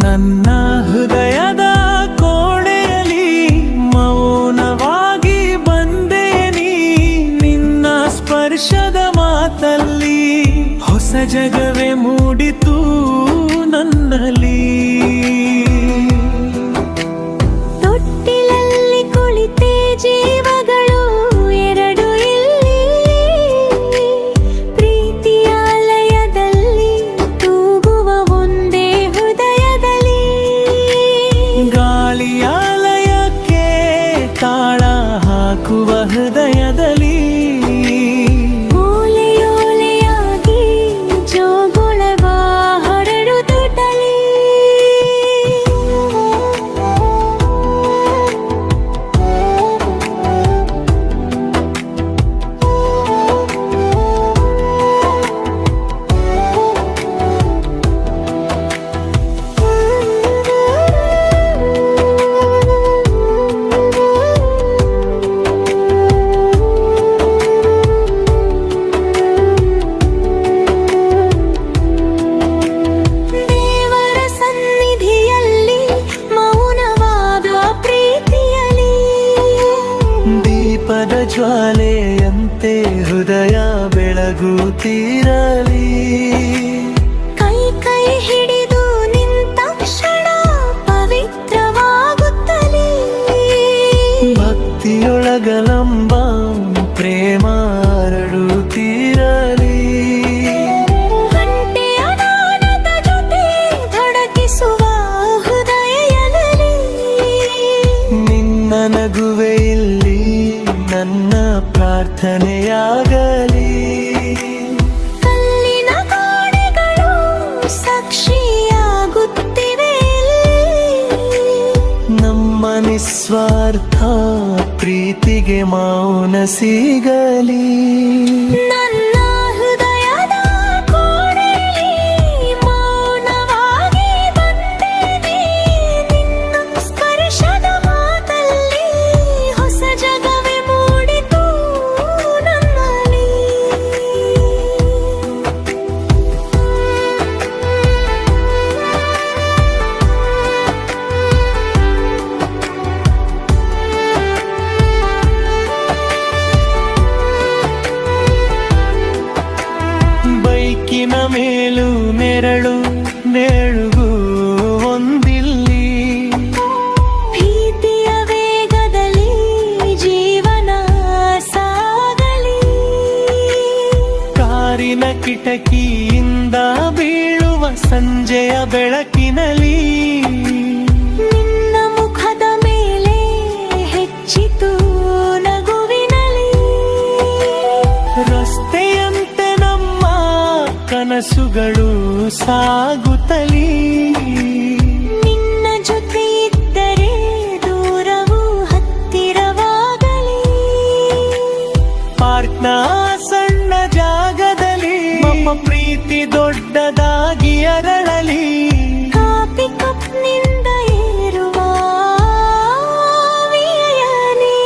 ನನ್ನ ಹೃದಯದ ಕೋಣೆಯಲ್ಲಿ ಮೌನವಾಗಿ ಬಂದೆ ನೀ, ನಿನ್ನ ಸ್ಪರ್ಶದ ಮಾತಲ್ಲಿ ಹೊಸ ಜಗವೇ ಮೂಡಿತು ನನ್ನಲ್ಲಿ. ತೊಟ್ಟಿಲಲ್ಲಿ ಕುಳಿತೆ ಜೀವಗಳು ಎರಡು ಇಲ್ಲಿ, ಪ್ರೀತಿಯಾಲಯದಲ್ಲಿ ತೂಗುವ ಒಂದೇ ಹೃದಯದಲ್ಲಿ. ಗಾಳಿಯಾಲಯಕ್ಕೆ ತಾಳ ಹಾಕುವ ಹೃದಯದಲ್ಲಿ ಓಲೆಯೋಲೆಯಾಗಿ ಜೋಗುಳವ ಹೊರಡುತ್ತಲೇ. ದೇವರ ಸನ್ನಿಧಿಯಲ್ಲಿ ಮೌನವಾದ ಪ್ರೀತಿಯಲಿ, ದೀಪದ ಜ್ವಾಲೆಯಂತೆ ಹೃದಯ ಬೆಳಗುತ್ತಿರಲಿ. ಕೈ ಕೈ ಹಿಡಿದು ನಿಂತ ಕ್ಷಣ ಪವಿತ್ರವಾಗುತ್ತಲೇ. ಭಕ್ತಿಯೊಳಗಲಂಬ ಪ್ರೇಮ ಹರಡುತ್ತಿರಲಿ. ಗಂಟೆಯ ನಾದದ ಜೊತೆ ಧಡಕಿಸುವ ಹೃದಯದಲ್ಲಿ, ನಿನ್ನ ನಗುವೆ ಇಲ್ಲಿ ನನ್ನ ಪ್ರಾರ್ಥನೆಯಾಗಲಿ. ಕಲ್ಲಿನ ಗೋಡೆಗಳು ಸಾಕ್ಷಿಯಾಗುತ್ತಿವೆ ಇಲ್ಲಿ. ನಮ್ಮ ನಿಸ್ವಾರ್ಥ ಪ್ರೀತಿಗೆ ಮೌನ ಸಿಗಲಿ. ನನ್ನ ಹೃದಯದ ಕೋಣೆಯಲ್ಲಿ ಮೌನವಾಗಿ ಬಂದೆ ನೀ, ನಿನ್ನ ಸ್ಪರ್ಶದ ಮಾತಲ್ಲಿ ಹೊಸ ಜಗವೇ ಮೂಡಿತು ನನ್ನಲ್ಲಿ. ಬೈಕಿನ ಮೇಲೂ ನೆರಳು ನೆರಳು ಒಂದಿಲ್ಲಿ, ಭೀತಿಯ ವೇಗದಲ್ಲಿ ಜೀವನ ಸಾಗಲಿ. ಕಾರಿನ ಕಿಟಕಿಯಿಂದ ಬೀಳುವ ಸಂಜೆಯ ಬೆಳಕಿನಲ್ಲಿ ನಿನ್ನ ಮುಖದ ಮೇಲೆ ಹೆಚ್ಚಿತು ನಗುವಿನಲಿ. ರಸ್ತೆಯಂತೆ ನಮ್ಮ ಕನಸುಗಳು ಸಾಗುತ್ತಲೀ. ನಿನ್ನ ಜೊತೆ ಇದ್ದರೆ ದೂರವು ಹತ್ತಿರವಾಗಲಿ. ಪಾರ್ಕ್ನ ಸಣ್ಣ ಜಾಗದಲ್ಲಿ ನಮ್ಮ ಪ್ರೀತಿ ದೊಡ್ಡದಾಗಿ ಅರಳಲಿ. ಕಾಪಿ ಕಪ್ನಿಂದ ಏರುವ ವಿಯಲಿ,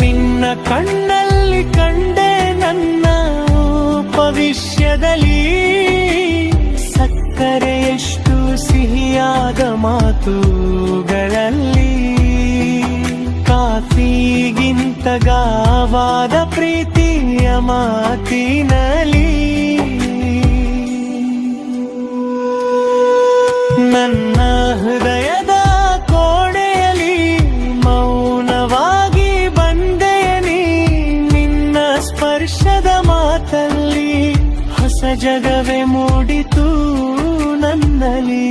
ನಿನ್ನ ಕಣ್ಣಲ್ಲಿ ಕಂಡೆ ನನ್ನ ಭವಿಷ್ಯದಲ್ಲಿ. ಸಕ್ಕರೆಯಷ್ಟು ಸಿಹಿಯಾದ ಮಾತುಗಳಲ್ಲಿ ಕಾಫಿಗಿಂತ ಗಾವಾದ ಪ್ರೀತಿಯ ಮಾತಿನಲ್ಲಿ. ನನ್ನ ಹೃದಯದ ಕೋಣೆಯಲ್ಲಿ ಮೌನವಾಗಿ ಬಂದೆ ನೀ, ನಿನ್ನ ಸ್ಪರ್ಶದ ಮಾತಲ್ಲಿ ಹೊಸ ಜಗವೇ ಮೂಡಿತು ನನ್ನಲ್ಲಿ.